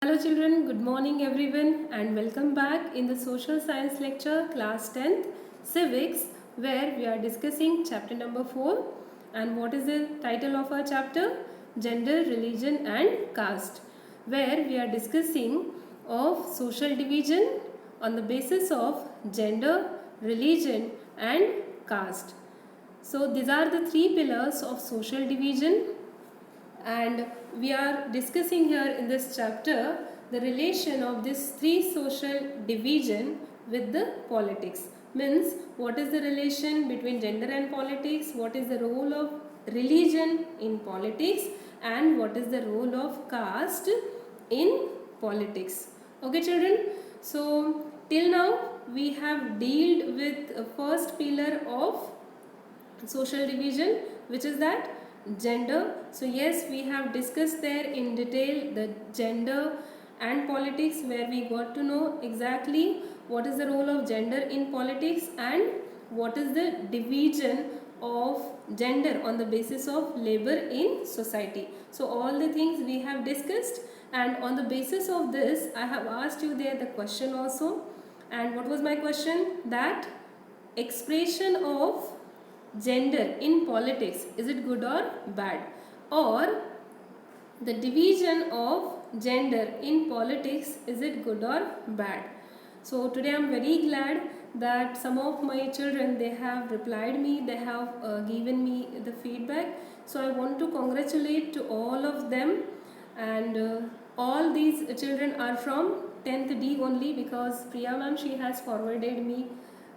Hello children, good morning everyone and welcome back in the social science lecture class 10th civics where we are discussing chapter number 4 and what is the title of our chapter? Gender, religion and caste, where we are discussing of social division on the basis of gender, religion and caste. So these are the three pillars of social division, and we are discussing here in this chapter the relation of this three social division with the politics. Means what is the relation between gender and politics, what is the role of religion in politics, and what is the role of caste in politics. Okay children, so till now we have dealt with first pillar of social division, which is that gender. So yes, we have discussed there in detail the gender and politics, where we got to know exactly what is the role of gender in politics and what is the division of gender on the basis of labor in society. So all the things we have discussed, and on the basis of this I have asked you there the question also. And what was my question? That expression of gender in politics, is it good or bad? Or the division of gender in politics, is it good or bad? So today I'm very glad that some of my children, they have replied me, they have given me the feedback. So I want to congratulate to all of them, and all these children are from 10th D only, because Priya ma'am, she has forwarded me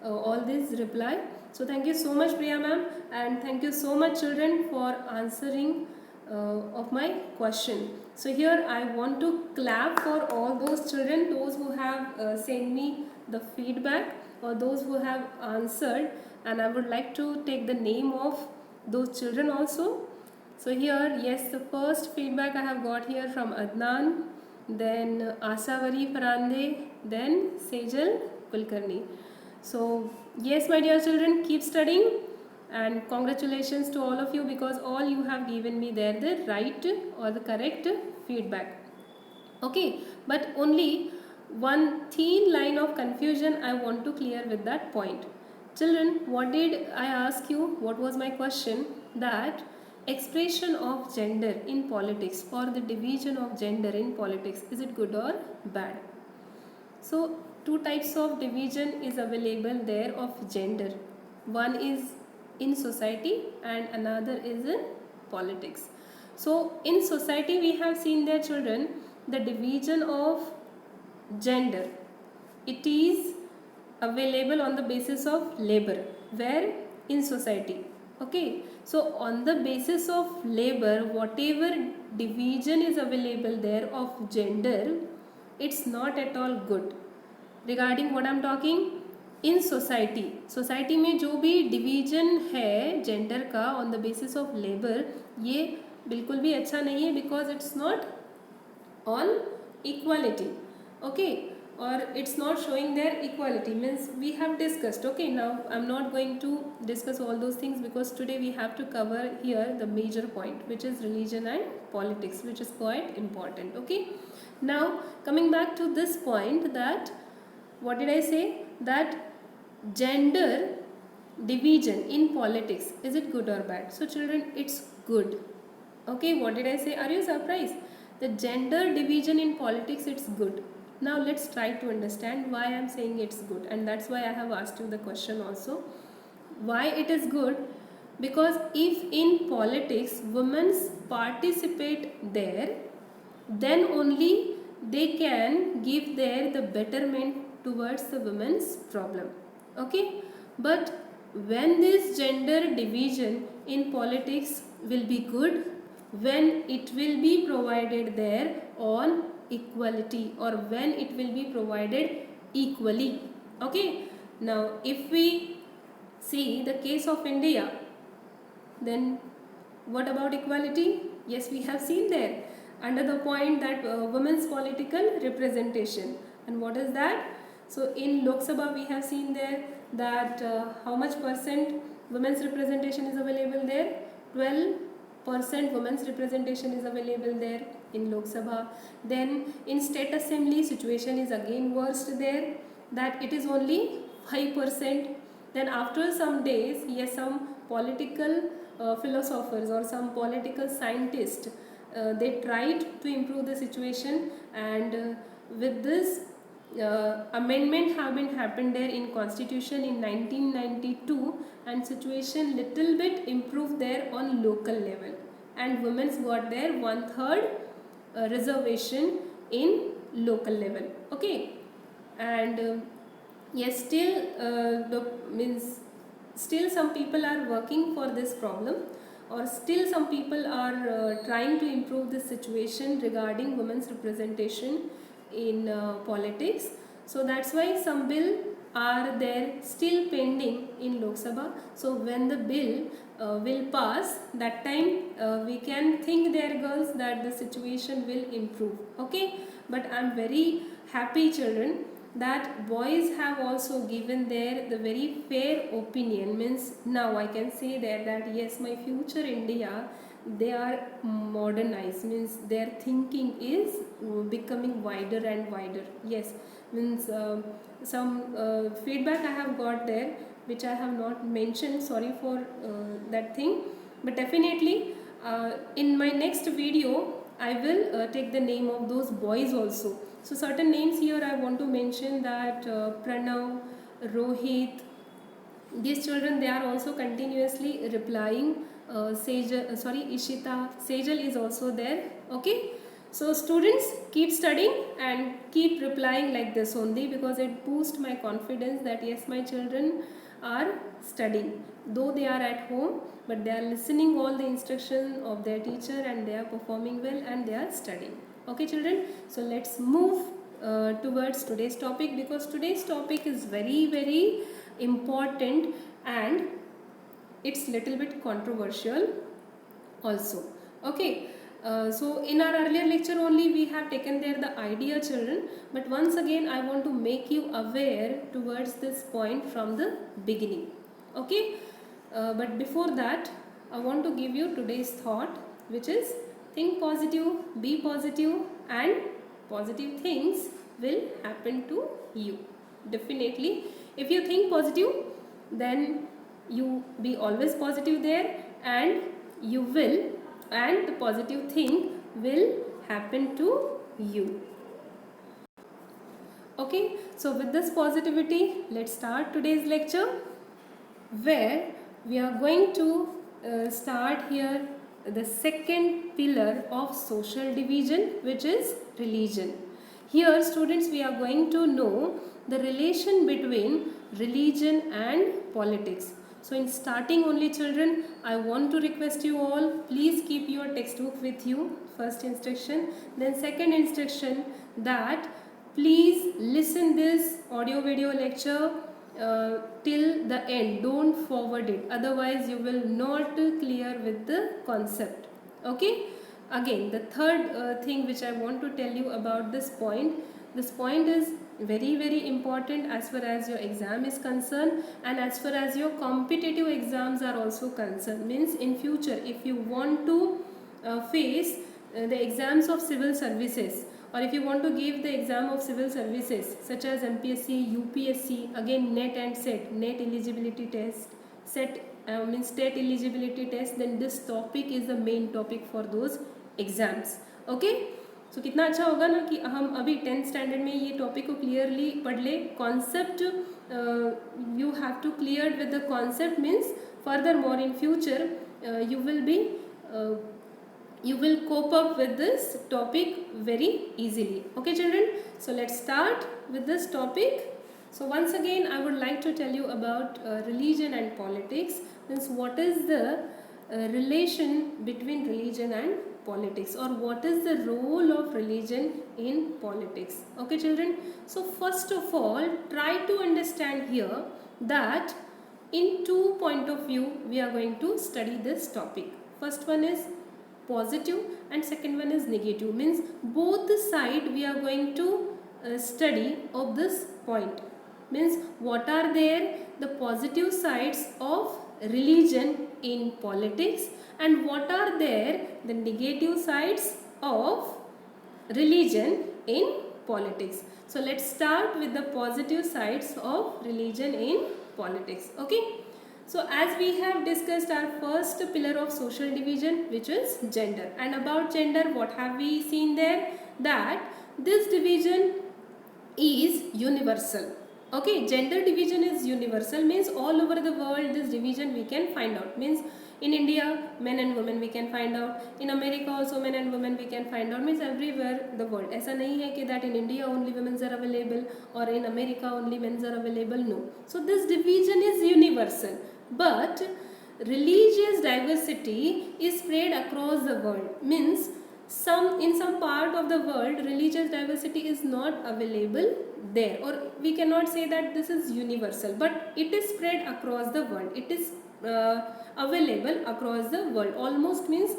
all this reply. So thank you so much Priya ma'am, and thank you so much children for answering of my question. So here I want to clap for all those children, those who have sent me the feedback or those who have answered, and I would like to take the name of those children also. So here, yes, the first feedback I have got here from Adnan, then Asavari Farande, then Sejal Kulkarni. So yes, my dear children, keep studying, and congratulations to all of you, because all you have given me there the right or the correct feedback. Okay, but only one thin line of confusion I want to clear with that point. Children, what did I ask you? What was my question? That expression of gender in politics, or the division of gender in politics, is it good or bad? So two types of division is available there of gender. One is in society and another is in politics. So in society we have seen there children, the division of gender, it is available on the basis of labor, where in society. Okay, so on the basis of labor, whatever division is available there of gender, it's not at all good. Regarding what I'm talking, in society में जो भी division है gender का on the basis of labour, ये बिल्कुल भी अच्छा नहीं है, because it's not on equality. Okay, or it's not showing their equality, means we have discussed. Okay, now I'm not going to discuss all those things, because today we have to cover here the major point, which is religion and politics, which is quite important. Okay, now coming back to this point, that what did I say? That gender division in politics, is it good or bad? So children, it's good. Okay, what did I say? Are you surprised? The gender division in politics, it's good. Now let's try to understand why I'm saying it's good, and that's why I have asked you the question also. Why it is good? Because if in politics women participate there, then only they can give there the betterment towards the women's problem. Okay, but when this gender division in politics will be good, when it will be provided there on equality, or when it will be provided equally. Okay, now if we see the case of India, then what about equality? Yes, we have seen there under the point that women's political representation. And what is that? So in Lok Sabha we have seen there that how much percent women's representation is available there? 12 percent women's representation is available there in Lok Sabha. Then in state assembly situation is again worst there, that it is only 5%. Then after some days, yes, some political philosophers or some political scientists, they tried to improve the situation, and with this amendment have been happened there in constitution in 1992, and situation little bit improved there on local level, and women's got their 1/3 reservation in local level. Okay, and yes, still the means still some people are working for this problem, or still some people are trying to improve the situation regarding women's representation in politics. So that's why some bill are there still pending in Lok Sabha. So when the bill will pass, that time we can think there, girls, that the situation will improve. Okay, but I'm very happy, children, that boys have also given there the very fair opinion. Means now I can say there that yes, my future India, they are modernized, means their thinking is becoming wider and wider. Yes, means some feedback I have got there which I have not mentioned, sorry for that thing, but definitely in my next video I will take the name of those boys also. So certain names here I want to mention, that Pranav, Rohit, these children, they are also continuously replying. Ishita, Sejal is also there. Okay, so students, keep studying and keep replying like this only, because it boosts my confidence that yes, my children are studying, though they are at home, but they are listening all the instruction of their teacher, and they are performing well, and they are studying. Okay, children, so let's move towards today's topic, because today's topic is very, very important, and it's little bit controversial also. Okay, so in our earlier lecture only we have taken there the idea, children, but once again I want to make you aware towards this point from the beginning. Okay, but before that I want to give you today's thought, which is think positive, be positive, and positive things will happen to you. Definitely, if you think positive, then you be always positive there, and you will, and the positive thing will happen to you. Okay, so with this positivity, let's start today's lecture, where we are going to start here the second pillar of social division, which is religion. Here, students, we are going to know the relation between religion and politics. So in starting only, children, I want to request you all, please keep your textbook with you, first instruction. Then second instruction, that please listen this audio video lecture till the end, don't forward it, otherwise you will not clear with the concept. Okay, again the third thing which I want to tell you about this point is very, very important as far as your exam is concerned, and as far as your competitive exams are also concerned. Means in future, if you want to face the exams of civil services, or if you want to give the exam of civil services such as MPSC, UPSC, again NET and SET, NET eligibility test, SET means state eligibility test, then this topic is the main topic for those exams. Okay, so कितना अच्छा होगा ना कि हम अभी 10th standard में ये topic को क्लियरली पढ़ ले. Concept you have to clear with the concept, means further more in future you will cope up with this topic very easily. Okay children, so let's start with this topic. So once again I would like to tell you about religion and politics. Means what is the relation between religion and politics, or what is the role of religion in politics. Okay children, so first of all try to understand here that in two point of view we are going to study this topic. First one is positive and second one is negative, means both the side we are going to study of this point. Means what are there the positive sides of religion in politics, and what are there the negative sides of religion in politics. So let's start with the positive sides of religion in politics. Okay, so as we have discussed our first pillar of social division, which is gender, and about gender what have we seen there, that this division is universal. Okay, gender division is universal, means all over the world this division we can find out. Means in India men and women we can find out, in America also men and women we can find out, means everywhere the world. ऐसा नहीं है कि that in India only women are available or in America only men are available. No, so this division is universal, but religious diversity is spread across the world. Means in some part of the world religious diversity is not available there, or we cannot say that this is universal, but it is spread across the world. It is available across the world almost, means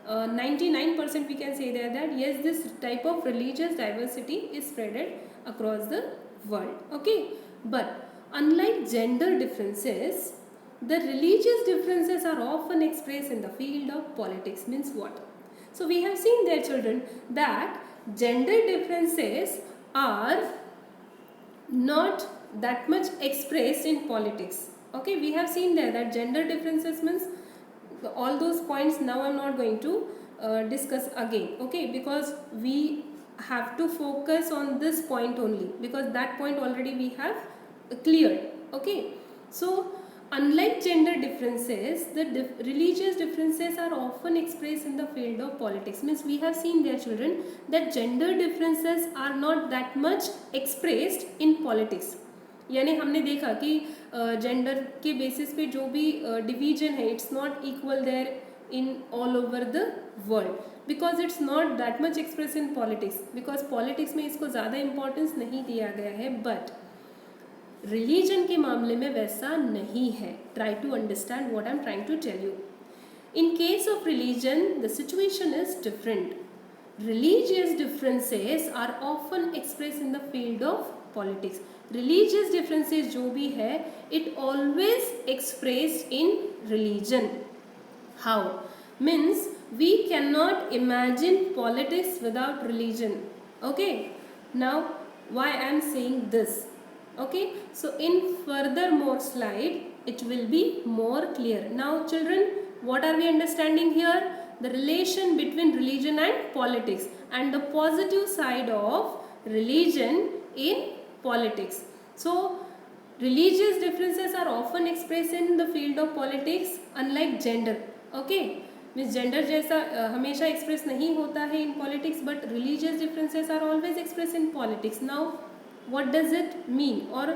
99% we can say there that yes, this type of religious diversity is spread across the world. Okay, but unlike gender differences, the religious differences are often expressed in the field of politics. Means what? So we have seen there, children, that gender differences are not that much expressed in politics. Okay, we have seen there that gender differences means all those points now I'm not going to discuss again. Okay, because we have to focus on this point only, because that point already we have cleared. Okay, so unlike gender differences, the religious differences are often expressed in the field of politics. Means we have seen there, children, that gender differences are not that much expressed in politics. यानी हमने देखा कि gender के basis पे जो भी division है, it's not equal there in all over the world, because it's not that much express in politics, because politics में इसको ज़्यादा इंपॉर्टेंस नहीं दिया गया है. बट रिलीजन के मामले में वैसा नहीं है. Try to understand what I am trying to tell you. In case of religion the situation is different. Religious differences are often expressed in the field of politics. Religious differences जो भी है, it always expressed in religion. How? Means we cannot imagine politics without religion. Okay, now why I am saying this? Okay, so in further more slide it will be more clear. Now children, what are we understanding here? The relation between religion and politics, and the positive side of religion in politics. So religious differences are often expressed in the field of politics, unlike gender. Okay, means gender जैसा हमेशा express नहीं होता है in politics, but religious differences are always expressed in politics. Now what does it mean, or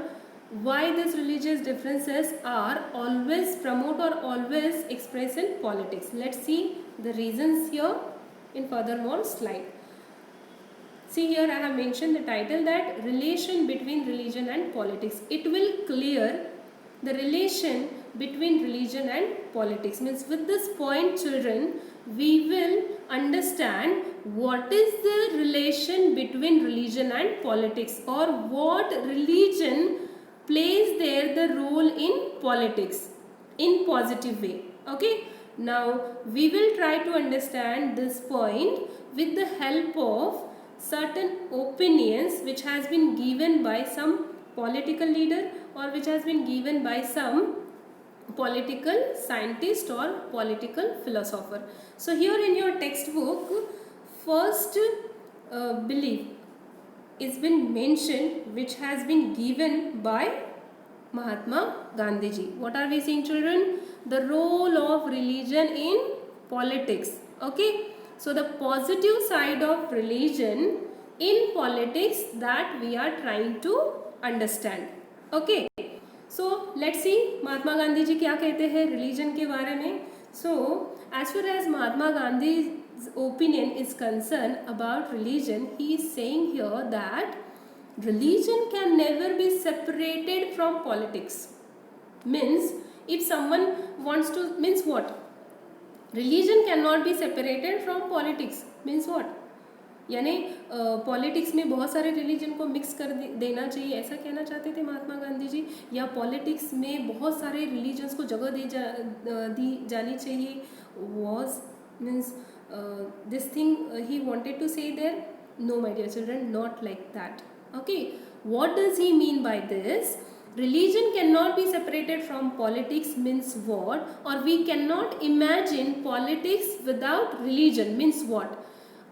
why these religious differences are always promoted or always expressed in politics? Let's see the reasons here in furthermore slide. See here I have mentioned the title that relation between religion and politics. It will clear the relation between religion and politics. Means with this point, children, we will understand what is the relation between religion and politics, or what religion plays there the role in politics in positive way. Okay, now we will try to understand this point with the help of certain opinions which has been given by some political leader, or which has been given by some political scientist or political philosopher. So here in your textbook, first belief is been mentioned, which has been given by Mahatma Gandhi ji. What are we seeing, children? The role of religion in politics. Okay, so the positive side of religion in politics that we are trying to understand. Okay, so let's see Mahatma Gandhi ji क्या कहते हैं religion के बारे में. So as far as Mahatma Gandhi's opinion is concerned about religion, he is saying here that religion can never be separated from politics. Means if someone wants to, means what? Religion cannot be separated from politics. Means what? यानी politics में बहुत सारे religion को mix कर देना चाहिए, ऐसा कहना चाहते थे महात्मा गांधी जी? या पॉलिटिक्स में बहुत सारे रिलीजन्स को जगह दी जानी चाहिए? Was means this thing he wanted to say there? No my dear children, not like that. Okay, what does he mean by this? Religion cannot be separated from politics means what? Or we cannot imagine politics without religion means what?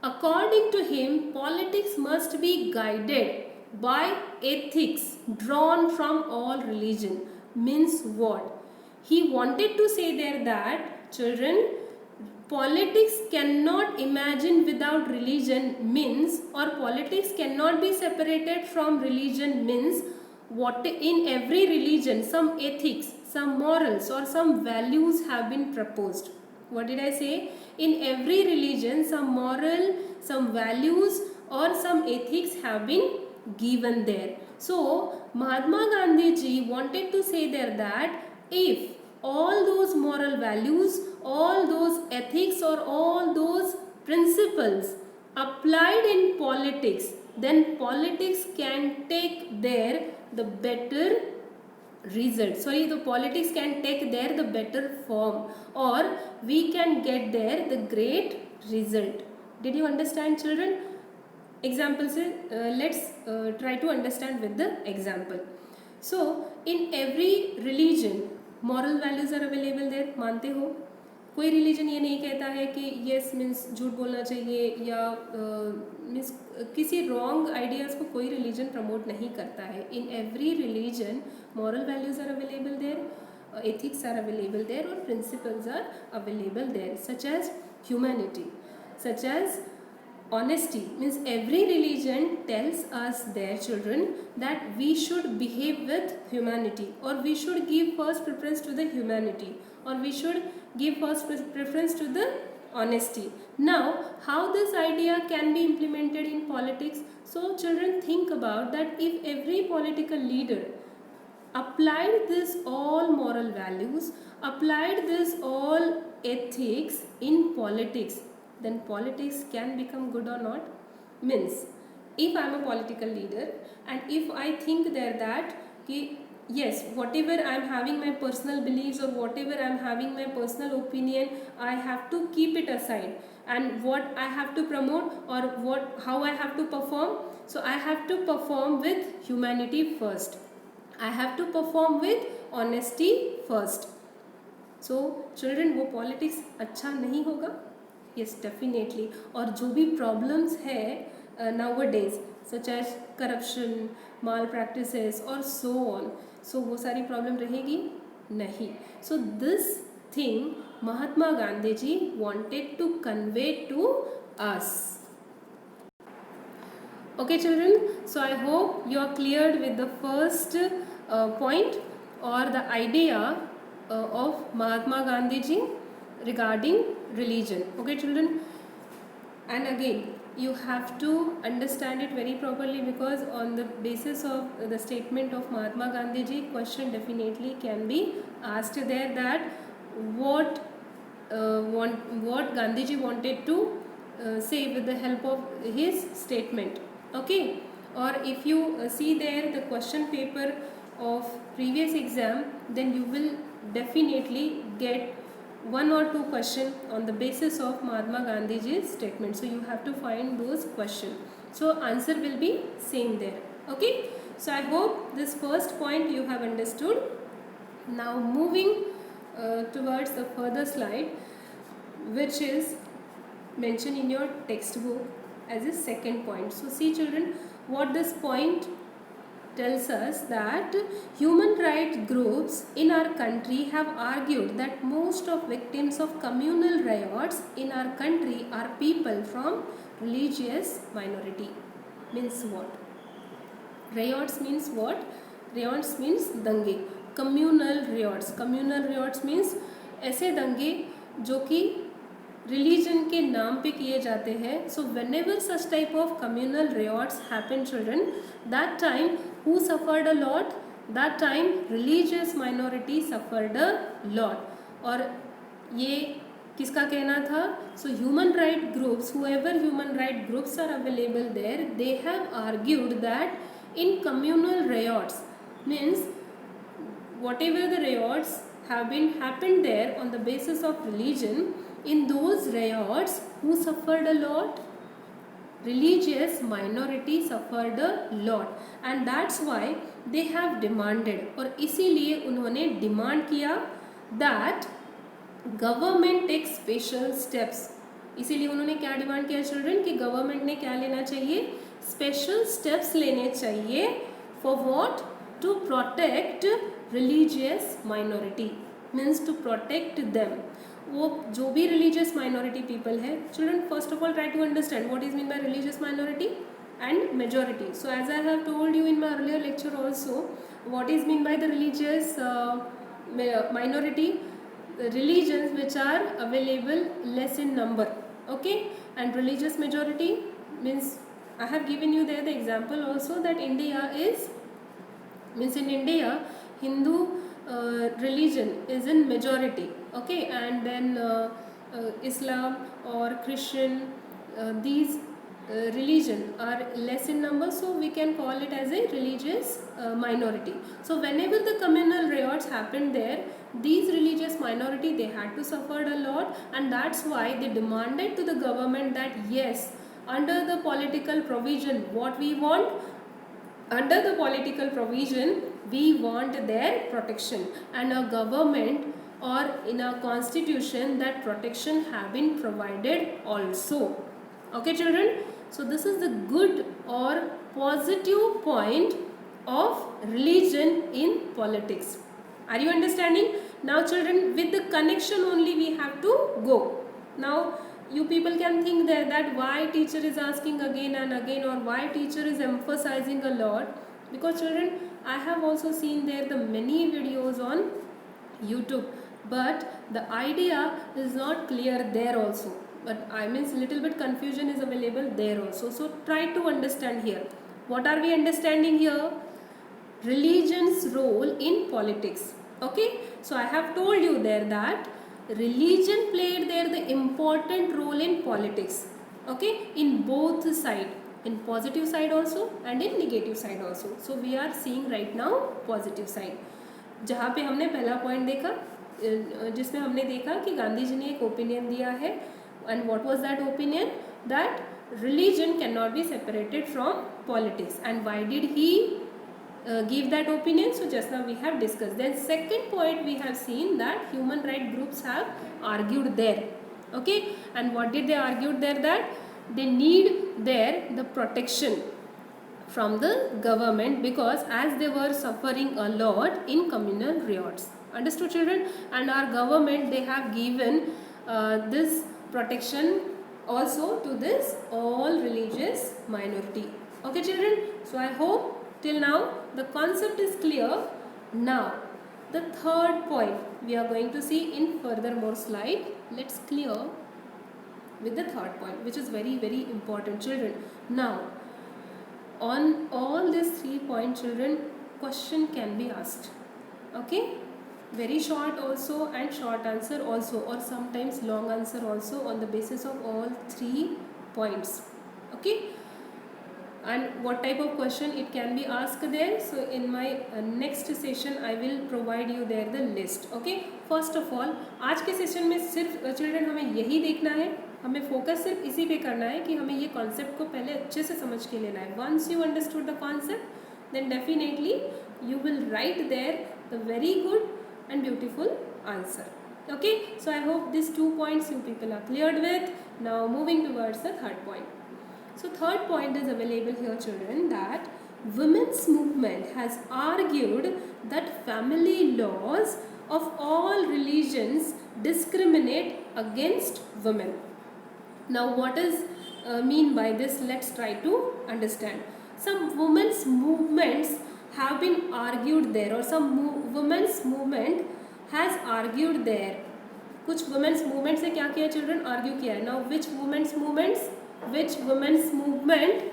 According to him, politics must be guided by ethics drawn from all religion means what? He wanted to say there that children, politics cannot imagine without religion means, or politics cannot be separated from religion means, what in every religion some ethics, some morals or some values have been proposed. What did I say? In every religion some moral, some values or some ethics have been given there. So Mahatma Gandhi ji wanted to say there that if all those moral values, all those ethics or all those principles applied in politics, then politics can take there the better result. Sorry, the politics can take there the better form, or we can get there the great result. Did you understand children? Example से let's try to understand with the example. So in every religion moral values are available there, मानते हो? कोई religion ये नहीं कहता है कि yes means झूठ बोलना चाहिए, या मीन्स किसी रॉन्ग आइडियाज़ को कोई रिलीजन प्रमोट नहीं करता है. In every religion moral values are available there, ethics are available there, or principles are available there, such as humanity, such as honesty. Means every religion tells us, their children, that we should behave with humanity, or we should give first preference to the humanity, or we should give first preference to the honesty. Now how this idea can be implemented in politics? So children, think about that. If every political leader applied this all moral values, applied this all ethics in politics, then politics can become good or not? Means if I am a political leader and if I think there that yes, whatever I am having my personal beliefs, or whatever I am having my personal opinion, I have to keep it aside, and what I have to promote, or how I have to perform. So I have to perform with humanity first, I have to perform with honesty first. So children, वो politics अच्छा नहीं होगा? Yes, definitely. और जो भी problems है nowadays, such as corruption, malpractices और so on, so वो सारी problem रहेगी नहीं. So this thing Mahatma Gandhi ji wanted to convey to us. Okay children, so I hope you are cleared with the first point, or the idea of Mahatma Gandhi ji regarding religion. Okay children, and again you have to understand it very properly, because on the basis of the statement of Mahatma Gandhi ji, question definitely can be asked there, that what Gandhi ji wanted to say with the help of his statement. Okay, or if you see there the question paper of previous exam, then you will definitely get one or two questions on the basis of Mahatma Gandhi ji's statement. So you have to find those questions. So answer will be same there. Okay, so I hope this first point you have understood. Now moving towards the further slide, which is mentioned in your textbook as a second point. So see children, what this point tells us, that human rights groups in our country have argued that most of victims of communal riots in our country are people from religious minority. Means what? Riots means what? Riots means दंगे. Communal riots means ऐसे दंगे जो कि religion के नाम पे किए जाते हैं. So whenever such type of communal riots happen children, that time who suffered a lot? That time religious minority suffered a lot. और ये किसका कहना था? So human right groups, whoever human right groups are available there, they have argued that in communal riots, means whatever the riots have been happened there on the basis of religion, in those riots who suffered a lot? Religious minority suffered a lot, and that's why they have demanded, और इसीलिए उन्होंने demand किया that government take special steps. इसीलिए उन्होंने क्या demand किया children कि government ने क्या लेना चाहिए? स्पेशल स्टेप्स लेने चाहिए for what? To protect religious minority, means to protect them. वो जो भी रिलीजियस माइनॉरिटी पीपल है, children first of all try to understand what is mean by religious minority and majority. So as I have told you in my earlier lecture also, what is mean by the religious minority? Religions which are available less in number, okay? And religious majority means, I have given you there the example also that India is, means in India Hindu religion is in majority, okay? And then Islam or Christian, these religion are less in number, so we can call it as a religious minority. So whenever the communal riots happened there, these religious minority, they had to suffer a lot, and that's why they demanded to the government that yes, under the political provision, what we want, under the political provision we want their protection, and a government or in a constitution that protection have been provided also. Okay children, so this is the good or positive point of religion in politics. Are you understanding? Now children, with the connection only we have to go. Now you people can think there that why teacher is asking again and again, or why teacher is emphasizing a lot, because children, I have also seen there the many videos on YouTube, but the idea is not clear there also, but I means little bit confusion is available there also. So try to understand here. What are we understanding here? Religion's role in politics. Okay, so I have told you there that religion played there the important role in politics, okay, in both side, in positive side also and in negative side also. So we are seeing right now positive side, जहाँ पे हमने पहला point देखा, जिसमें हमने देखा कि गांधी जी ने एक ओपिनियन दिया है, and what was that opinion? That religion cannot be separated from politics. And why did he give that opinion? So just now we have discussed. Then second point, we have seen that human right groups have argued there, okay? And what did they argue there? That they need there the protection from the government, because as they were suffering a lot in communal riots. Understood children? And our government, they have given this protection also to this all religious minority. Okay children, so I hope till now the concept is clear. Now the third point we are going to see in further more slide. Let's clear with the third point, which is very very important children. Now on all these 3 points children, question can be asked, okay? Very short also and short answer also, or sometimes long answer also, on the basis of all 3 points, okay? And what type of question it can be asked there? So in my next session I will provide you there the list, okay? First of all, आज के session में सिर्फ children हमें यही देखना है, हमें focus सिर्फ इसी पे करना है कि हमें ये कॉन्सेप्ट को पहले अच्छे से समझ के लेना है. Once you understood the concept, then definitely you will write there the very good and beautiful answer. Okay, so I hope these 2 points you people are cleared with. Now moving towards the third point. So third point is available here children, that women's movement has argued that family laws of all religions discriminate against women. Now what is mean by this? Let's try to understand. Some women's movements have been argued there, or some women's movement has argued there. कुछ women's movement से क्या किया children? Argue किया है. Now which women's movements? Which women's movement?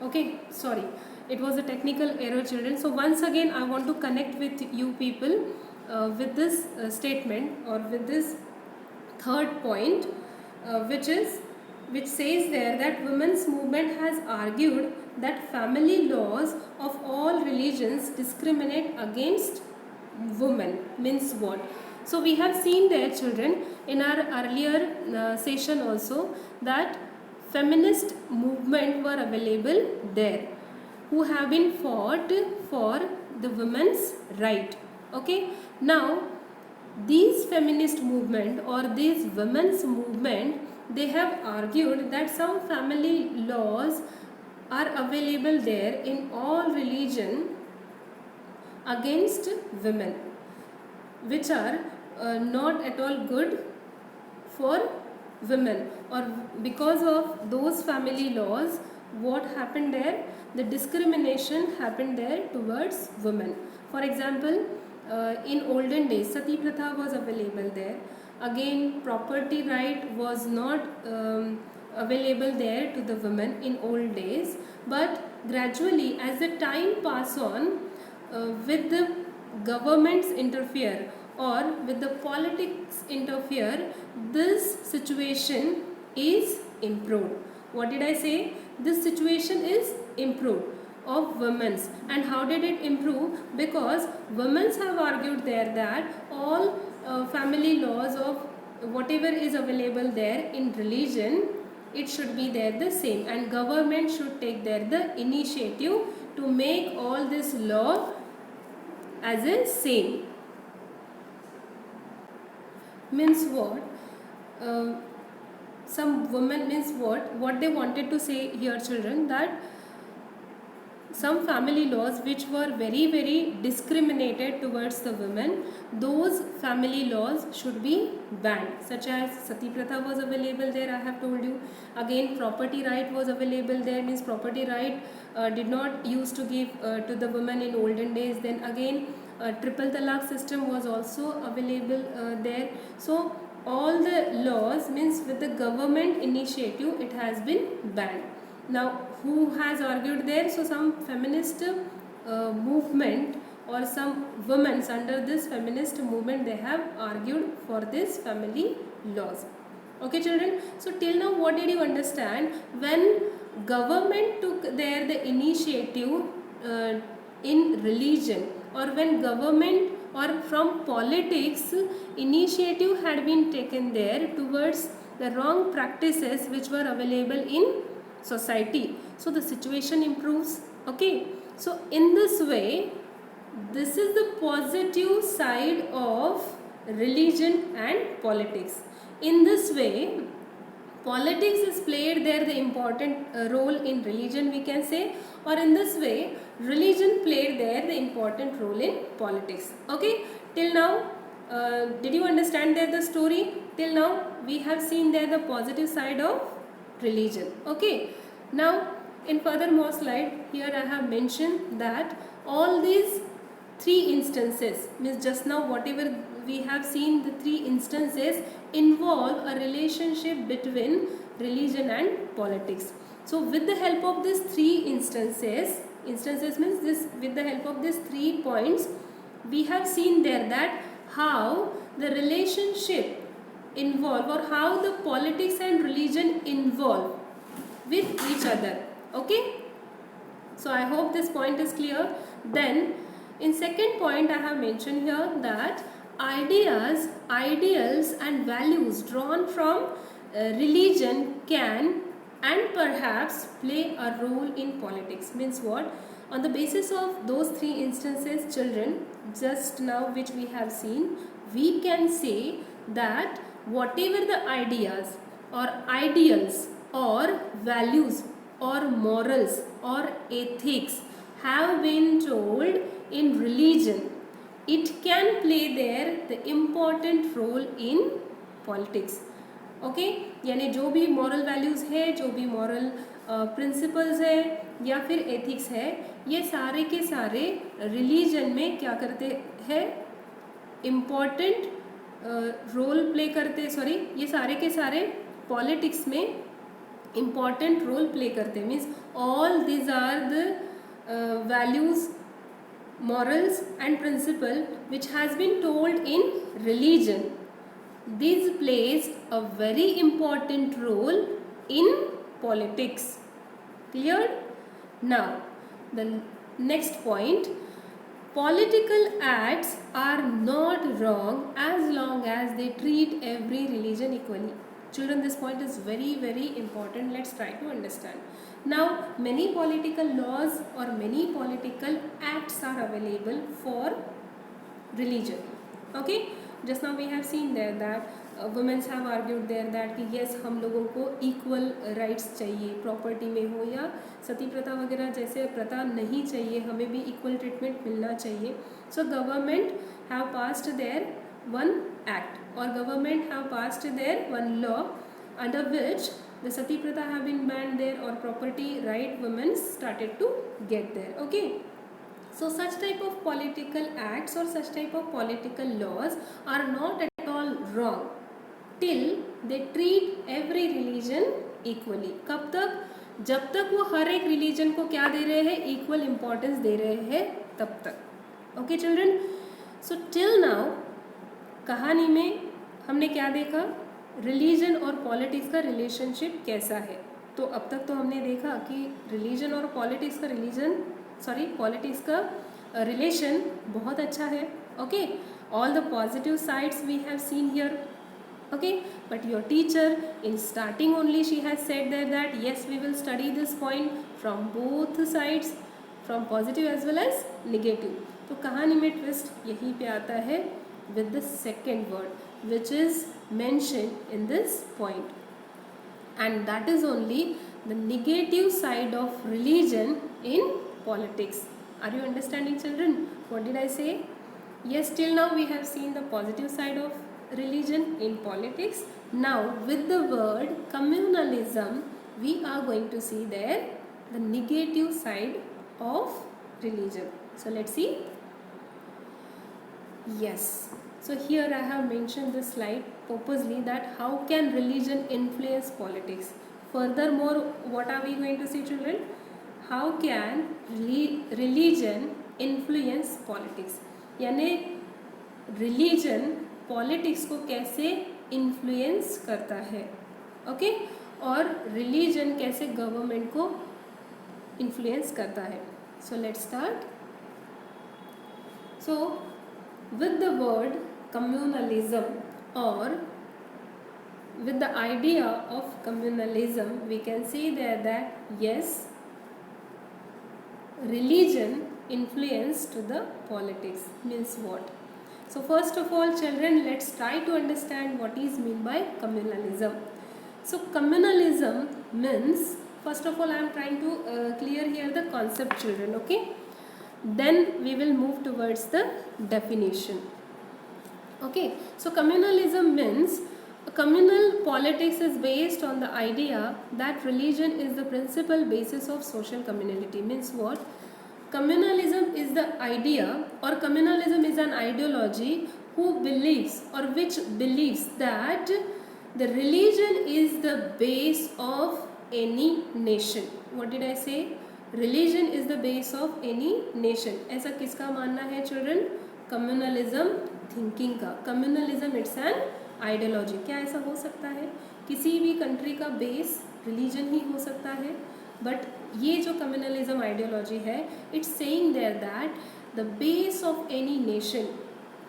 Okay, sorry, it was a technical error children. So once again I want to connect with you people. with this statement or with this third point, which says there that women's movement has argued that family laws of all religions discriminate against women. Means what? So we have seen there, children, in our earlier session also, that feminist movement were available there, who have been fought for the women's right. Okay, now these feminist movement or these women's movement, they have argued that some family laws are available there in all religion against women, which are not at all good for women, or because of those family laws, what happened there, the discrimination happened there towards women. For example, in olden days sati pratha was available there. Again, property right was not available there to the women in old days, but gradually as the time pass on, with the governments interfere or with the politics interfere, this situation is improved. What did I say? This situation is improved of women's. And how did it improve? Because women's have argued there that all family laws of whatever is available there in religion, it should be there the same, and government should take there the initiative to make all this law as a same. Means what? Some women, means what they wanted to say here, children, that some family laws which were very discriminated towards the women, those family laws should be banned, such as sati pratha was available there, I have told you. Again, property right was available there, means property right did not used to give to the women in olden days. Then again, triple talaq system was also available there. So all the laws, means with the government initiative, it has been banned. Now who has argued there? So some feminist movement or some women under this feminist movement, they have argued for this family laws. Okay, children, so till now what did you understand? When government took there the initiative in religion, or when government or from politics initiative had been taken there towards the wrong practices which were available in society, so the situation improves. Okay, so in this way, this is the positive side of religion and politics. In this way, politics is played there the important role in religion, we can say, or in this way religion played there the important role in politics. Okay, till now did you understand there the story? Till now we have seen there the positive side of religion. Okay, now in furthermore slide, here I have mentioned that all these three instances, means just now whatever we have seen, the three instances involve a relationship between religion and politics. So with the help of these three instances means this, with the help of these 3 points, we have seen there that how the relationship involve, or how the politics and religion involve with each other. Okay, so I hope this point is clear. Then in second point, I have mentioned here that ideas, ideals and values drawn from religion can and perhaps play a role in politics. Means what? On the basis of those 3 instances, children, just now which we have seen, we can say that whatever the ideas or ideals or values or morals or ethics have been told in religion, it can play there the important role in politics. Okay, यानी जो भी moral values है, जो भी moral principles है या फिर ethics है, ये सारे के सारे रिलीजन में क्या करते हैं, इम्पॉर्टेंट रोल प्ले करते, सॉरी, ये सारे के सारे पॉलिटिक्स में इम्पॉर्टेंट रोल प्ले करते. Means all these are the values morals and principle which has been told in religion. This plays a very important role in politics. Clear? Now, the next point, political acts are not wrong as long as they treat every religion equally. Children, this point is very, very important. Let's try to understand. Now, many political laws or many political acts are available for religion. Okay, just now we have seen there that women have argued there that कि yes, हम लोगों को equal rights चाहिए, property में हो या सती प्रथा वगैरह जैसे प्रथा नहीं चाहिए, हमें भी equal treatment मिलना चाहिए. So government have passed their one act or government have passed their one law under which the sati pratha have been banned there or property right women started to get there. Okay. So such type of political acts or such type of political laws are not at all wrong till they treat every religion equally. कब तक? जब तक वो हर एक religion को क्या दे रहे हैं, इक्वल इम्पोर्टेंस दे रहे हैं तब तक. Okay children, so till now कहानी में हमने क्या देखा, रिलीजन और पॉलिटिक्स का रिलेशनशिप कैसा है. तो अब तक तो हमने देखा कि रिलीजन और पॉलिटिक्स का पॉलिटिक्स का रिलेशन बहुत अच्छा है. Okay, all the positive sides we have seen here. Okay, but your teacher in starting only she has said there that yes, we will study this point from both sides, from positive as well as negative. तो कहानी में twist यहीं पे आता है with the second word which is mentioned in this point, and that is only the negative side of religion in politics. Are you understanding children? What did I say? Yes, till now we have seen the positive side of religion in politics. Now with the word communalism we are going to see there the negative side of religion. So let's see. Yes, so here I have mentioned this slide purposely that how can religion influence politics. Furthermore, what are we going to see children? How can religion influence politics, यानी religion politics को कैसे influence करता है. Okay, और religion कैसे government को influence करता है. So let's start. So with the word communalism और with the idea of communalism we can say there that yes, religion influence to the politics. Means what? So first of all children, let's try to understand what is mean by communalism. So communalism means, first of all I am trying to clear here the concept children. Okay, then we will move towards the definition. Okay, so communalism means communal politics is based on the idea that religion is the principal basis of social community. Means what? Communalism is the idea or communalism is an ideology who believes or which believes that the religion is the base of any nation. What did I say? Religion is the base of any nation. ऐसा किसका मानना है children? Communalism thinking का. Communalism it's an ideology. क्या ऐसा हो सकता है? किसी भी country का base religion ही हो सकता है. बट ये जो कम्युनलिज्म आइडियोलॉजी है, it's saying there that the base of any nation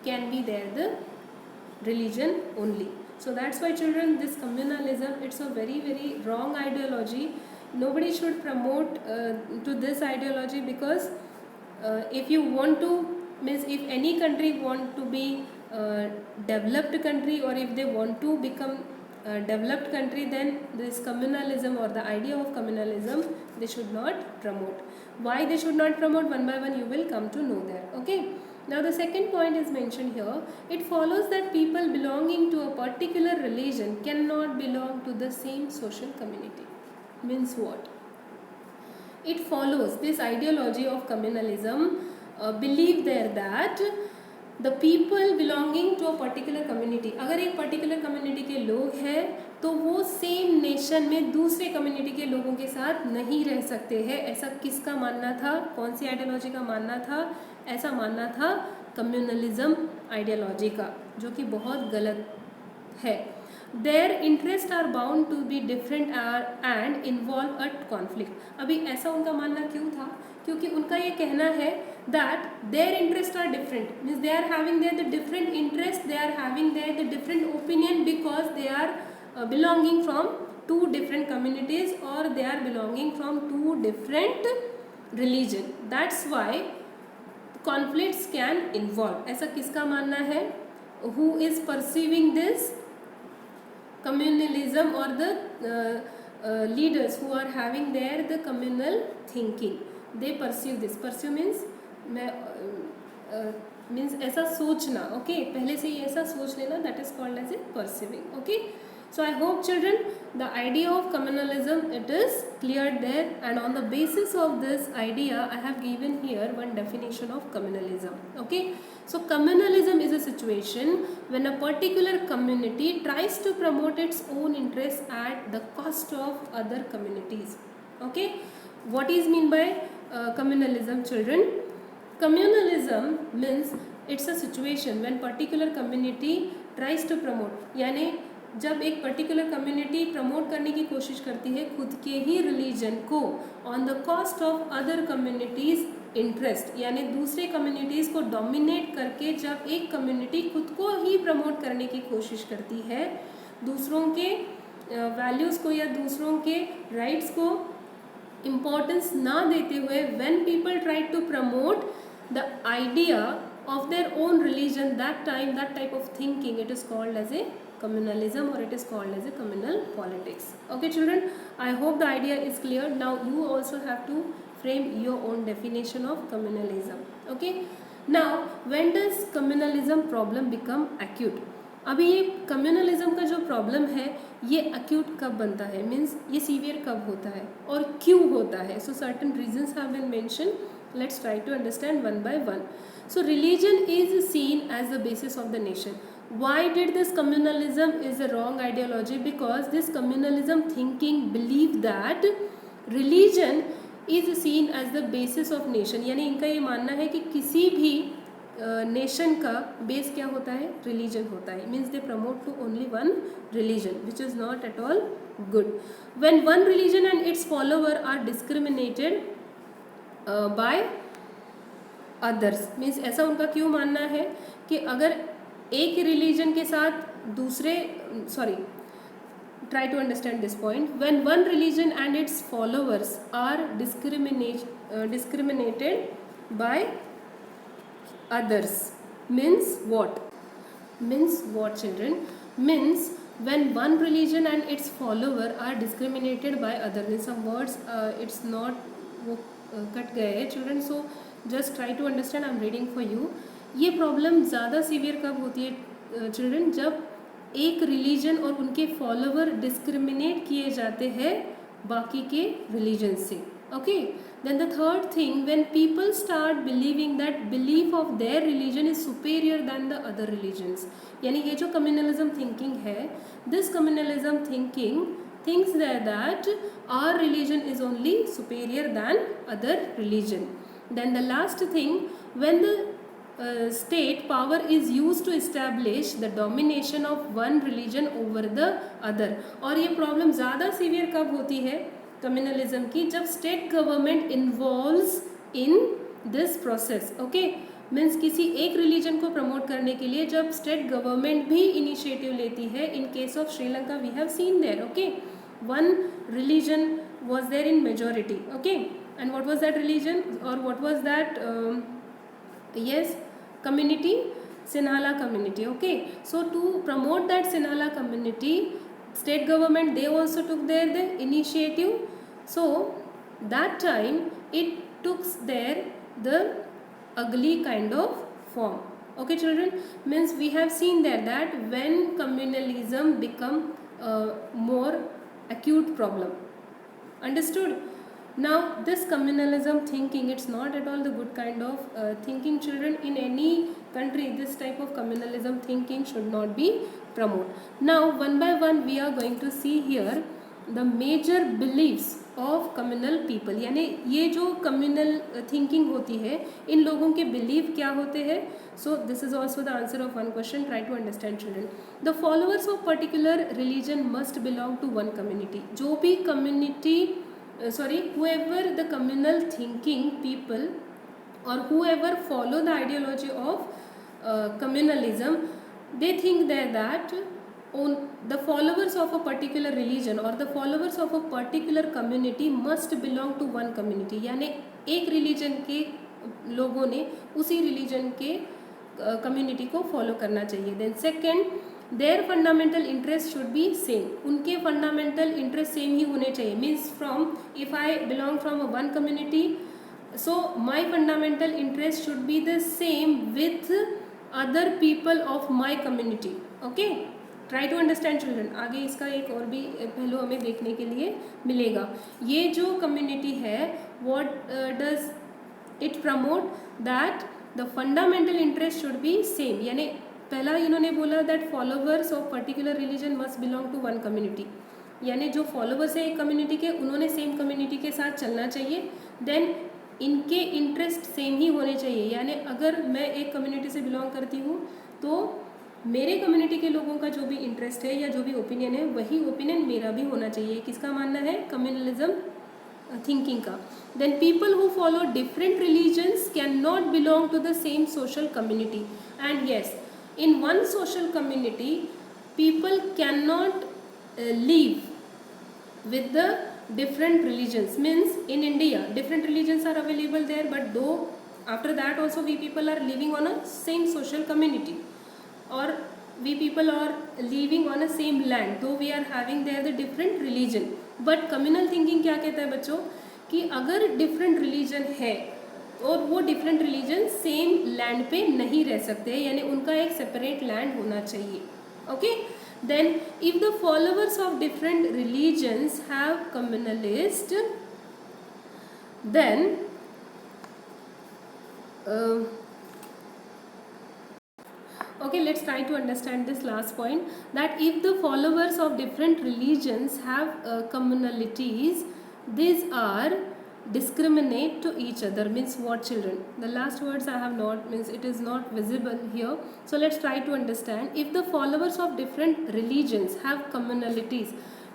can be there the religion only. So that's why children this communalism it's a very very wrong ideology. Nobody should promote to this ideology because if you want to means if any country want to be developed country or if they want to become developed country, then this communalism or the idea of communalism they should not promote. Why they should not promote? One by one you will come to know that. Okay, now the second point is mentioned here. It follows that people belonging to a particular religion cannot belong to the same social community. Means what? It follows this ideology of communalism believe there that the people belonging to a particular community, अगर एक particular community के लोग हैं तो वो same nation में दूसरे community के लोगों के साथ नहीं रह सकते हैं। ऐसा किसका मानना था, कौन सी आइडियोलॉजी का मानना था? ऐसा मानना था कम्युनलिज्म आइडियोलॉजी का, जो कि बहुत गलत है। Their interest are bound to be different and involve a conflict. अभी ऐसा उनका मानना क्यों था? क्योंकि उनका ये कहना है that their interests are different, means they are having their the different interests, they are having their the different opinion because they are belonging from two different communities, or they are belonging from two different religion. That's why conflicts can involve. ऐसा किसका मानना है? Who is perceiving this communalism, or the leaders who are having their the communal thinking, they perceive this. Perceive means means ऐसा सोचना, okay, पहले से ही ऐसा सोच लेना, that is called as a perceiving, okay. So I hope children the idea of communalism, it is clear there, and on the basis of this idea I have given here one definition of communalism, okay. So communalism is a situation when a particular community tries to promote its own interests at the cost of other communities, okay. What is mean by communalism, children? Communalism means it's a situation when particular community tries to promote, यानी जब एक particular community promote करने की कोशिश करती है खुद के ही रिलीजन को on the cost of other communities interest, यानी दूसरे कम्युनिटीज़ को डोमिनेट करके जब एक कम्युनिटी खुद को ही प्रमोट करने की कोशिश करती है, दूसरों के वैल्यूज़ को या दूसरों के राइट्स को इम्पोर्टेंस ना देते हुए, when people try to promote the idea of their own religion, that type of thinking, it is called as a communalism, or it is called as a communal politics, okay children. I hope the idea is clear. Now you also have to frame your own definition of communalism, okay. Now when does communalism problem become acute? अभी ये communalism का जो problem है ये acute कब बनता है, means ये सीवियर कब होता है और क्यों होता है? So certain reasons have been mention. Let's try to understand one by one. So religion is seen as the basis of the nation. Why did this communalism is a wrong ideology? Because this communalism thinking believe that religion is seen as the basis of nation. यानी इनका ये मानना है कि किसी भी nation का base क्या होता है? रिलीजन होता है. Means they promote to only one religion, which is not at all good. When one religion and its follower are discriminated by others, means ऐसा उनका क्यों मानना है कि अगर एक रिलीजन के साथ दूसरे, sorry, try to understand this point. When one religion and its followers are discriminated by others, means what? Means what, children? Means when one religion and its follower are discriminated by other, means some words it's not वो कट गए हैं children, so just try to understand. I am reading for you. ये problem ज़्यादा severe कब होती है children? जब एक रिलीजन और उनके फॉलोवर डिस्क्रिमिनेट किए जाते हैं बाकी के रिलीजन से, okay. Then the third thing, when people start believing that belief of their religion is superior than the other religions. यानी ये जो कम्युनलिज्म थिंकिंग है, this communalism thinking thinks that our religion is only superior than other religion. Then the last thing, when the state power is used to establish the domination of one religion over the other. और ये problem ज़्यादा severe कब होती है communalism की? जब state government involves in this process, okay. Means किसी एक रिलीजन को प्रमोट करने के लिए जब स्टेट गवर्नमेंट भी इनिशिएटिव लेती है. In case of Sri Lanka we have seen there, okay, one religion was there in majority, okay. And what was that religion, or what was that yes, community? Sinhala community, okay. So to promote that Sinhala community, state government, they also took the initiative. So that time it took there the ugly kind of form, okay children. Means we have seen there that when communalism become more acute problem, understood? Now this communalism thinking, it's not at all the good kind of thinking, children. In any country this type of communalism thinking should not be promote. Now one by one we are going to see here the major beliefs of communal people, यानी ये जो communal thinking होती है इन लोगों के belief क्या होते हैं. So this is also the answer of one question. Try to understand children. The followers of particular religion must belong to one community. जो भी community whoever the communal thinking people or whoever follow the ideology of communalism, they think that on the followers of a particular religion or the followers of a particular community must belong to one community. यानी एक religion के लोगों ने उसी religion के community को follow करना चाहिए. Then second, their fundamental interest should be same. उनके fundamental interest same ही होने चाहिए. Means from if I belong from a one community, so my fundamental interest should be the same with other people of my community. Okay, try to understand children. आगे इसका एक और भी पहलू हमें देखने के लिए मिलेगा. ये जो community है what does it promote? That the fundamental interest should be same. यानी पहला इन्होंने बोला that followers of particular religion must belong to one community. यानी जो followers है एक community के उन्होंने same community के साथ चलना चाहिए. Then इनके इंटरेस्ट सेम ही होने चाहिए. यानी अगर मैं एक कम्युनिटी से बिलोंग करती हूँ तो मेरे कम्युनिटी के लोगों का जो भी इंटरेस्ट है या जो भी ओपिनियन है वही ओपिनियन मेरा भी होना चाहिए. किसका मानना है? कम्युनलिज्म थिंकिंग का. Then people who follow different religions can not belong to the same social community. And yes, in one social community people can not live with the different religions. Means in India different religions are available there, but though after that also we people are living on a same social community, or we people are living on a same land, though we are having there the different religion. But communal thinking क्या कहता है बच्चों कि अगर different religion है और वो different religion same land पे नहीं रह सकते, यानी उनका एक separate land होना चाहिए. Okay, then if the followers of different religions have communalist, then okay, let's try to understand this last point, that if the followers of different religions have communalities, these are discriminate to each other. Means what children? The last words I have not, means it is not visible here. So let's try to understand. If the followers of different religions have communalities,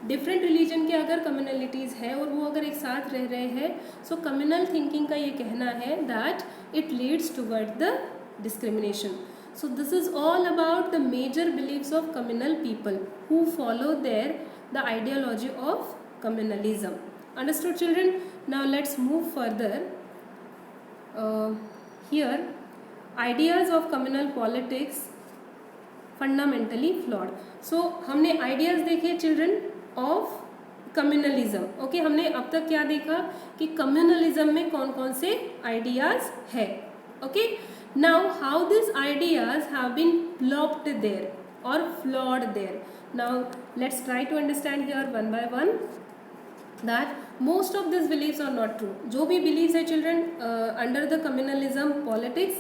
different religion के अगर कम्युनलिटीज़ है और वो अगर एक साथ रह रहे हैं, सो कम्युनल थिंकिंग का ये कहना है that it leads toward the discrimination. So this is all about the major beliefs of communal people who follow the ideology of communalism. Understood children? Now let's move further. Here, ideas of communal politics fundamentally flawed. So हमने ideas देखे children of communalism. Okay, हमने अब तक क्या देखा कि communalism में कौन कौन से ideas है. Okay, now how these ideas have been plopped there or flawed there. Now let's try to understand here one by one that most of these beliefs are not true. जो भी beliefs है children under the communalism politics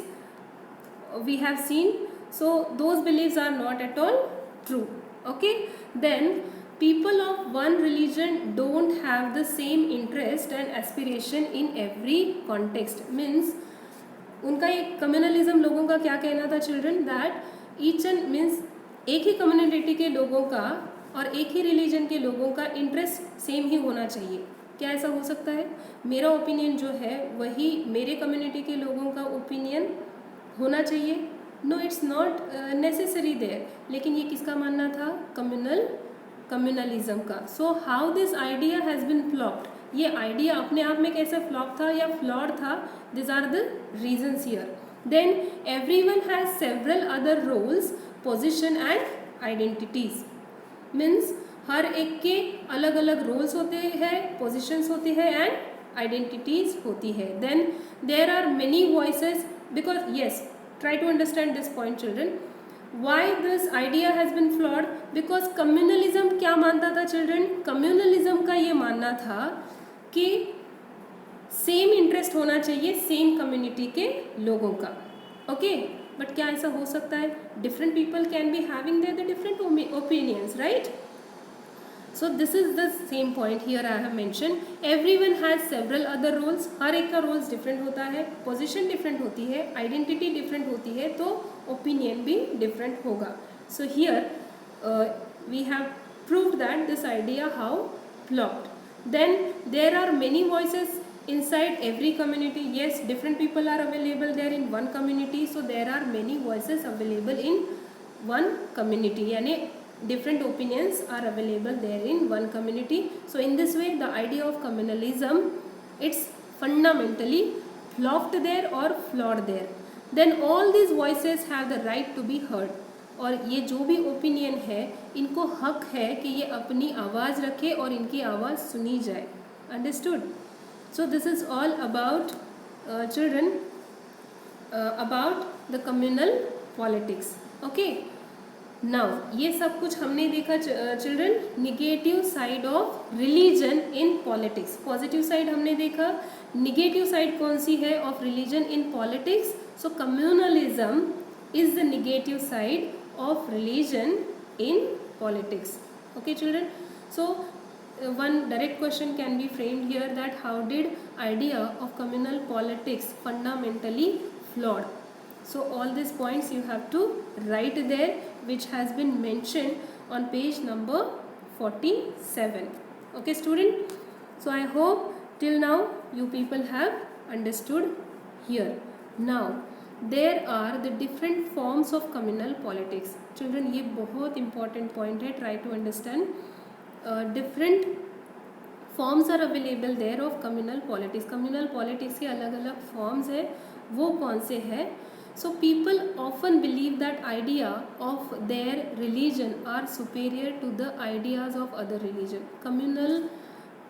we have seen, so those beliefs are not at all true. Okay, then people of one religion don't have the same interest and aspiration in every context. Means उनका एक communalism लोगों का क्या कहना था children, that each and means एक ही community के लोगों का और एक ही रिलीजन के लोगों का इंटरेस्ट सेम ही होना चाहिए. क्या ऐसा हो सकता है? मेरा ओपिनियन जो है वही मेरे कम्युनिटी के लोगों का ओपिनियन होना चाहिए? No, it's not necessary there. लेकिन ये किसका मानना था? कम्युनलिज्म का. So how this idea has been flopped. ये आइडिया अपने आप में कैसे फ्लॉप था या फ्लॉड था? This are the reasons here. Then everyone has several other roles, position and identities. Means हर एक के अलग अलग रोल्स होते हैं, पोजीशंस होते हैं एंड आइडेंटिटीज होती है. Then there are many voices because yes, try to understand this point children. Why this idea has been flawed? Because communalism क्या मानता था चिल्ड्रन? कम्युनलिज्म का ये मानना था कि सेम इंटरेस्ट होना चाहिए सेम कम्युनिटी के लोगों का. ओके, बट क्या ऐसा हो सकता है? Different people can be having their the different opinions, right? So this is the same point here I have mentioned. Everyone has several other roles. हर एक का roles different होता है, position different होती है, identity different होती है, तो opinion भी different होगा. So here we have proved that this idea how blocked. Then there are many voices inside every community. Yes, different people are available there in one community. So there are many voices available in one community. यानी different opinions are available there in one community. So in this way the idea of communalism, it's fundamentally blocked there or flawed there. Then all these voices have the right to be heard. और ये जो भी opinion है इनको हक है कि ये अपनी आवाज़ रखे और इनकी आवाज़ सुनी जाए. Understood? So this is all about children about the communal politics. Okay, now ये सब कुछ हमने देखा children. Negative side of religion in politics. Positive side हमने देखा. निगेटिव साइड कौन सी है of religion in politics? So communalism is the negative side of religion in politics. Okay children, so one direct question can be framed here, that how did idea of communal politics fundamentally flawed? So all these points you have to write there, which has been mentioned on page number 47. Okay student, so I hope till now you people have understood here. Now there are the different forms of communal politics. Children, ये बहुत important point है. Try to understand. Different forms are available there of communal politics. Communal politics के अलग अलग forms है. वो कौन से है? So people often believe that idea of their religion are superior to the ideas of other religion. Communal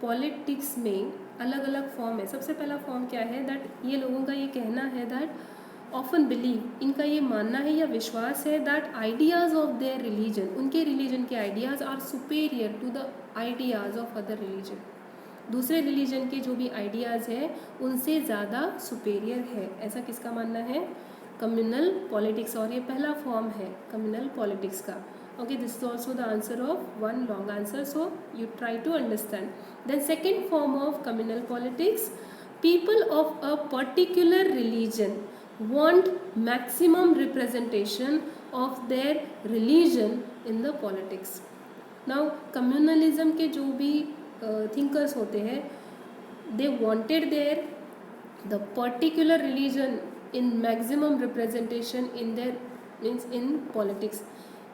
politics में अलग अलग form है. सबसे पहला form क्या है? That ये लोगों का ये कहना है that ऑफन बिलीव, इनका ये मानना है या विश्वास है, that ideas of their religion, उनके रिलीजन के ideas are superior to the ideas of other religion. दूसरे रिलीजन के जो भी आइडियाज़ हैं उनसे ज़्यादा सुपेरियर है. ऐसा किसका मानना है? Communal politics. और ये पहला फॉर्म है कम्युनल पॉलिटिक्स का. Okay, this is also the answer of one long answer, so you try to understand. Then second form of communal politics, people of a particular religion want maximum representation of their religion in the politics. Now communalism के जो भी thinkers होते हैं, they wanted their the particular religion in maximum representation in their means in politics.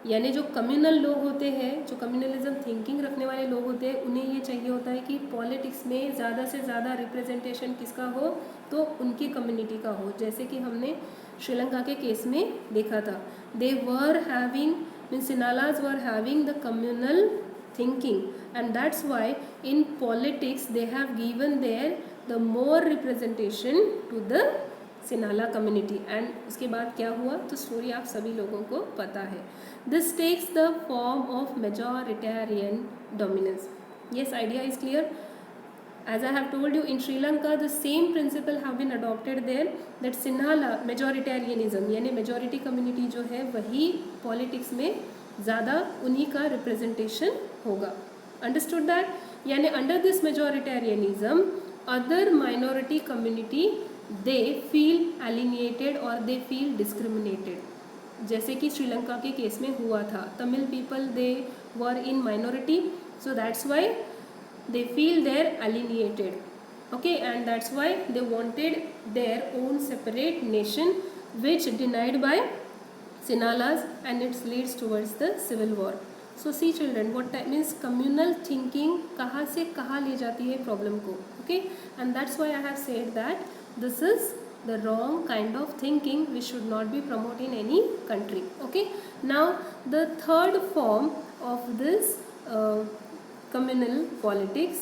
यानी जो communal लोग होते हैं, जो कम्युनलिज्म थिंकिंग रखने वाले लोग होते हैं, उन्हें ये चाहिए होता है कि पॉलिटिक्स में ज़्यादा से ज़्यादा रिप्रेजेंटेशन किसका हो? तो उनकी कम्युनिटी का हो. जैसे कि हमने श्रीलंका के केस में देखा था. They were having means Sinhalas were having the communal thinking, and that's why in politics they have given their the more representation to the Sinhala community. And उसके बाद क्या हुआ तो स्टोरी आप सभी लोगों को पता है. This takes the form of majoritarian dominance. Yes, idea is clear. As I have told you, in Sri Lanka the same principle have been adopted there, that Sinhala majoritarianism यानी majority community जो है वही politics में ज़्यादा उन्हीं का representation होगा. Understood that? यानी under this majoritarianism other minority community they feel alienated or they feel discriminated. जैसे कि श्रीलंका के केस में हुआ था. Tamil people they were in minority, so that's why they feel they're alienated. Okay, and that's why they wanted their own separate nation, which denied by Sinalas, and it leads towards the civil war. So see children, what that means communal thinking कहाँ से कहाँ ले जाती है problem को. Okay, and that's why I have said that this is the wrong kind of thinking which should not be promoted in any country. Okay, now the third form of this communal politics.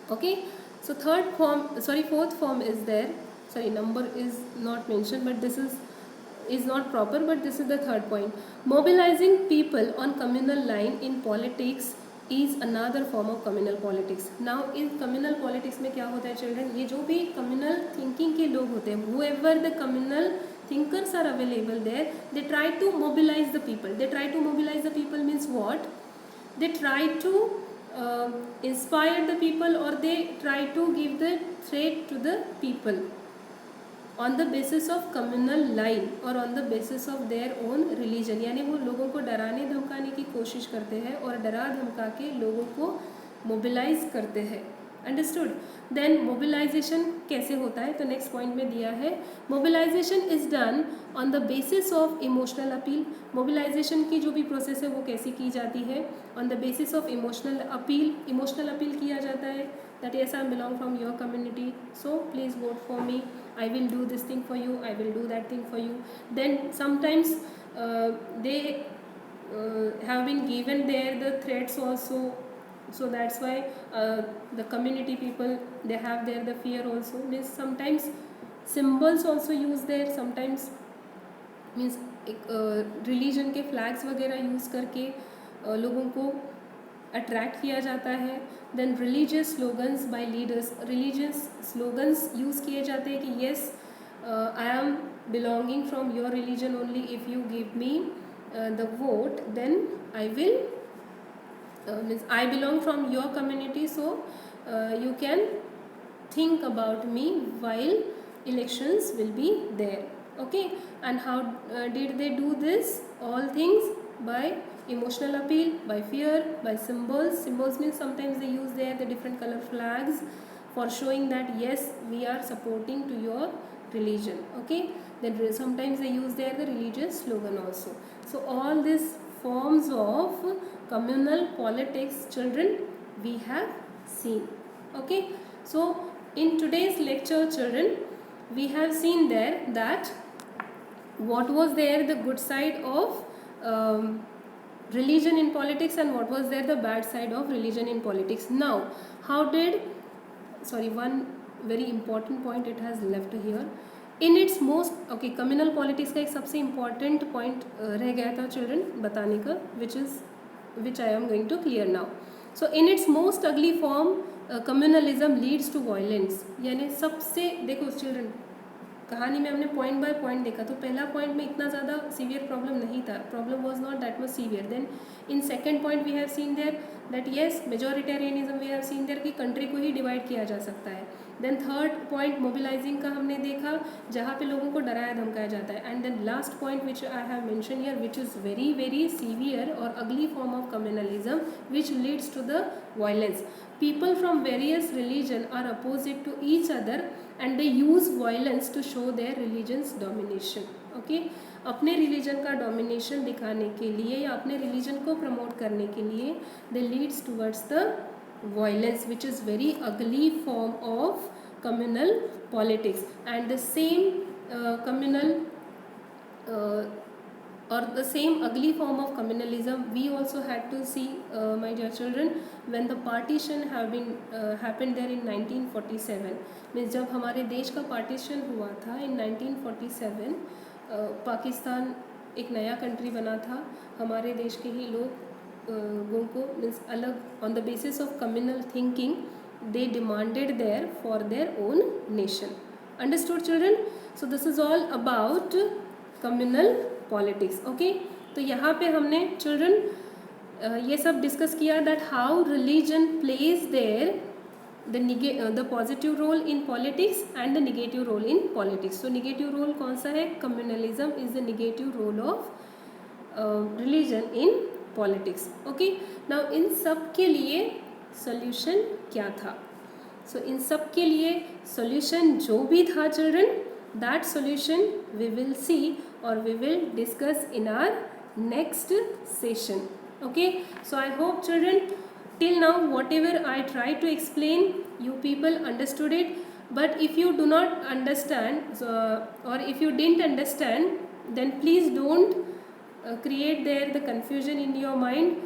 Okay, so fourth form is there. Sorry, number is not mentioned, but this is not proper, but this is the third point. Mobilizing people on communal line in politics is another form of communal politics. Now in communal politics में क्या होता है children, ये जो भी communal thinking के लोग होते हैं, whoever the communal thinkers are available there, they try to mobilize the people. They try to mobilize the people means what? They try to inspire the people, or they try to give the threat to the people on the basis of communal line और on the basis of their own religion. यानी वो लोगों को डराने धमकाने की कोशिश करते हैं और डरा धमका के लोगों को मोबिलाइज करते हैं. अंडरस्टूड. देन मोबिलाइजेशन कैसे होता है, तो नेक्स्ट पॉइंट में दिया है, mobilisation is done on the basis of emotional appeal. Mobilisation की जो भी प्रोसेस है वो कैसी की जाती है, on the basis of emotional appeal. Emotional appeal किया जाता है that yes, I belong from your community, so please vote for me, I will do this thing for you, I will do that thing for you. Then sometimes they have been given there the threats also, so that's why the community people, they have there the fear also. Means sometimes symbols also used there, sometimes means religion के flags वगैरह use करके लोगों को attract किया जाता है. Then religious slogans by leaders. Religious slogans use किए जाते हैं कि yes, I am belonging from your religion only, if you give me the vote then I will, means I belong from your community, so you can think about me while elections will be there. Okay, and how did they do this? All things by emotional appeal, by fear, by symbols. Symbols means sometimes they use there the different color flags for showing that yes, we are supporting to your religion. Okay, then sometimes they use there the religious slogan also. So all these forms of communal politics, children, we have seen. Okay, so in today's lecture, children, we have seen there that what was there the good side of religion in politics and what was there the bad side of religion in politics. Now how did, sorry, one very important point it has left here in its most, okay, communal politics का एक सबसे important point रह गया था children बताने का, which I am going to clear now. So in its most ugly form communalism leads to violence. यानी सबसे, देखो children, कहानी में हमने पॉइंट बाय पॉइंट देखा, तो पहला पॉइंट में इतना ज़्यादा सीवियर प्रॉब्लम नहीं था, problem was not that much severe. Then in second point we have seen there that yes, majoritarianism we have seen there कि कंट्री को ही डिवाइड किया जा सकता है. देन थर्ड पॉइंट मोबिलाइजिंग का हमने देखा, जहाँ पे लोगों को डराया धमकाया जाता है. And then last point which I have mention here, which is very very severe और ugly form of communalism which leads to the violence. People from various religion are opposite to each other and they use violence to show their religion's domination. Okay, अपने religion का domination दिखाने के लिए या अपने religion को promote करने के लिए they leads towards the violence, which is very ugly form of communal politics. And the same communal or the same ugly form of communalism we also had to see, my dear children, when the partition have been happened there in 1947. means जब हमारे देश का partition हुआ था in 1947, Pakistan एक नया country बना था, हमारे देश के ही लोगों को मीन्स अलग on the basis of communal thinking they demanded there for their own nation. Understood children? So this is all about communal politics. Okay, तो यहाँ पे हमने चिल्ड्रन ये सब डिस्कस किया that how religion plays their the positive role in politics and the negative role in politics. तो negative role कौन सा है? Communalism is the negative role of religion in politics. Okay, now इन सब के लिए सोल्यूशन क्या था? सो इन सब के लिए सोल्यूशन जो भी था children, that solution we will see or we will discuss in our next session. Okay, so I hope children till now whatever I tried to explain you people understood it. But if you do not understand or if you didn't understand, then please don't create there the confusion in your mind.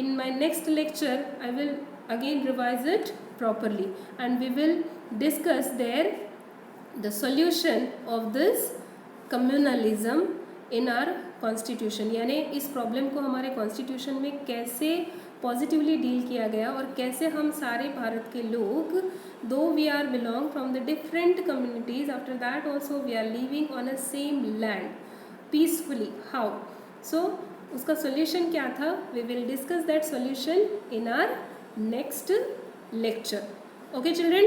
In my next lecture I will again revise it properly and we will discuss there the solution of this communalism in our constitution. यानी इस problem को हमारे constitution में कैसे positively deal किया गया और कैसे हम सारे भारत के लोग, though we are belong from the different communities, after that also we are living on a same land peacefully. How? So उसका सोल्यूशन क्या था? We will discuss that solution in our next lecture. Okay children,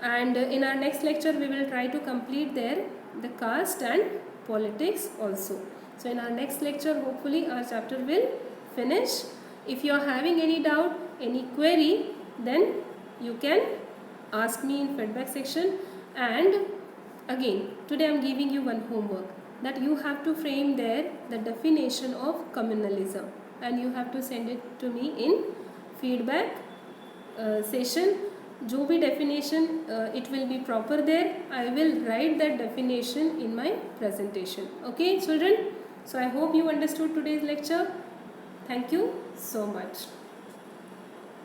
and in our next lecture we will try to complete there the caste and politics also. So in our next lecture hopefully our chapter will finish. If you are having any doubt, any query, then you can ask me in feedback section. And again today I am giving you one homework, that you have to frame there the definition of communalism and you have to send it to me in feedback session. जो भी definition it will be proper there, I will write that definition in my presentation. Okay children, so I hope you understood today's lecture. Thank you so much.